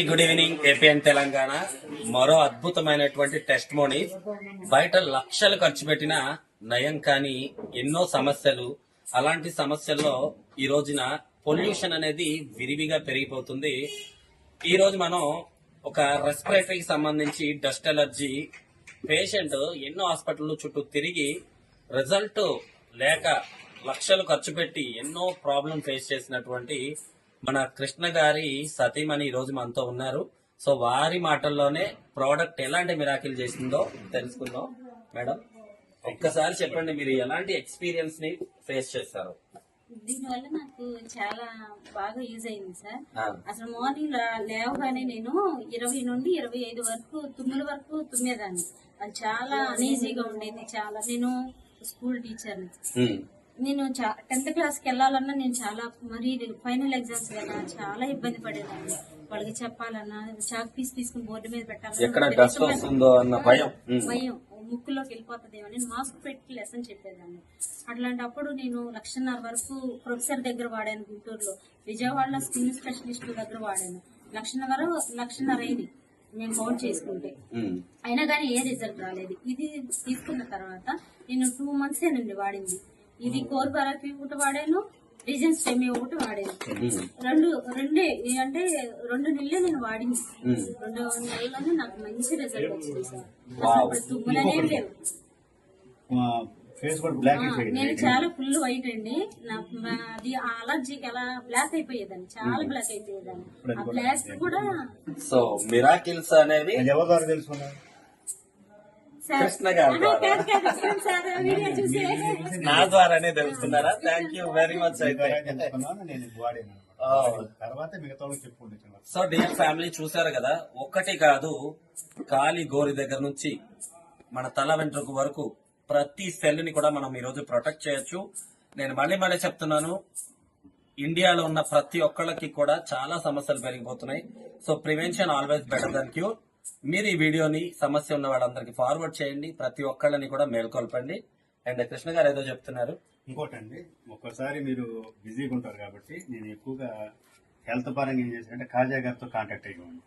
Good evening AP and Telangana. మరో అద్భుతమైనటువంటి test Moni. బయట లక్షలు ఖర్చు పెట్టిన నయం కానీ ఎన్నో సమస్యలు. అలాంటి సమస్యల్లో ఈ రోజున పొల్యూషన్ అనేది విరివిగా పెరిగిపోతుంది. ఈ రోజు మనం ఒక రెస్పిరేటరీకి సంబంధించి డస్ట్ ఎలర్జీ పేషెంట్ ఎన్నో హాస్పిటల్ చుట్టూ తిరిగి రిజల్ట్ లేక లక్షలు ఖర్చు పెట్టి ఎన్నో ప్రాబ్లం ఫేస్ చేసినటువంటి మన కృష్ణ గారి సతీమణి ఈ రోజు మనతో ఉన్నారు. సో వారి మాటల్లోనే ప్రోడక్ట్ ఎలాంటి మిరాకిల్ చేసిందో తెలుసుకుందాం. మేడం, ఒక్కసారి చెప్పండి, మీరు ఎలాంటి ఎక్స్పీరియన్స్ ని ఫేస్ చేస్తారు? దీనివల్ల నాకు చాలా బాగా యూజ్ అయింది సార్. అసలు మార్నింగ్ లేవగానే నేను 20 నుండి 25 వరకు తుమ్ముల వరకు తుమ్మేదాన్ని. అది చాలా అనీజీగా ఉండేది. చాలా నేను స్కూల్ టీచర్ని. నేను 10th క్లాస్కి వెళ్ళాలన్నా నేను చాలా మరి ఫైనల్ ఎగ్జామ్స్ కదా చాలా ఇబ్బంది పడేదాన్ని. వాళ్ళకి చెప్పాలన్నా చాక్ పీస్ తీసుకుని బోర్డు మీద పెట్టాలన్నా భయం, ముక్కులోకి వెళ్ళిపోతుందేమో. నేను మాస్క్ పెట్టి లెసన్ చెప్పేదాన్ని. అట్లాంటప్పుడు నేను 1,50,000 వరకు ప్రొఫెసర్ దగ్గర వాడాను గుంటూరులో. విజయవాడలో స్కిన్ స్పెషలిస్ట్ దగ్గర వాడాను. 1,50,000 అయింది మేము కౌంట్ చేసుకుంటే. అయినా కానీ ఏ రిజల్ట్ రాలేదు. ఇది తీసుకున్న తర్వాత నేను 2 months నుండి వాడింది. ఇది కోర్ బరాఫీ ఒకటి వాడాను, రీజన్ స్టెమీ ఒకటి వాడాను. రెండే అంటే 2 నెలలే నేను వాడింది. 2 నెలల్లోనే నాకు మంచి రిజల్ట్ వచ్చింది సార్. అసలు తుమ్ములనే లేవు. నేను చాలా ఫుల్ వైట్ అండి. అది అలర్జీకి ఎలా బ్లాక్ అయిపోయేదాన్ని, చాలా బ్లాక్ అయిపోయేదాన్ని. ఆ బ్లాక్ కూడా సో మిరాకిల్స్ అనేది కృష్ణ గారు నా ద్వారానే తెలుసుకున్నారా? Thank you very much. అయితే సో డియర్ ఫ్యామిలీ, చూసారు కదా, ఒక్కటి కాదు, కాలి గోరి దగ్గర నుంచి మన తల వెంట్రుక వరకు ప్రతి సెల్ ని కూడా మనం ఈ రోజు ప్రొటెక్ట్ చేయొచ్చు. నేను మళ్ళీ చెప్తున్నాను, ఇండియాలో ఉన్న ప్రతి ఒక్కళ్ళకి కూడా చాలా సమస్యలు పెరిగిపోతున్నాయి. So prevention always better than cure. మీరు ఈ వీడియోని సమస్య ఉన్న వాళ్ళందరికీ ఫార్వర్డ్ చేయండి. ప్రతి ఒక్కళ్ళని కూడా మేల్కొల్పండి. అండ్ కృష్ణ గారు ఏదో చెప్తున్నారు. ఇంకోటండి, ఒక్కసారి మీరు బిజీగా ఉంటారు కాబట్టి నేను ఎక్కువగా హెల్త్ పరంగా ఏం చేశానంటే కాజా గారితో కాంటాక్ట్ అయ్యాను.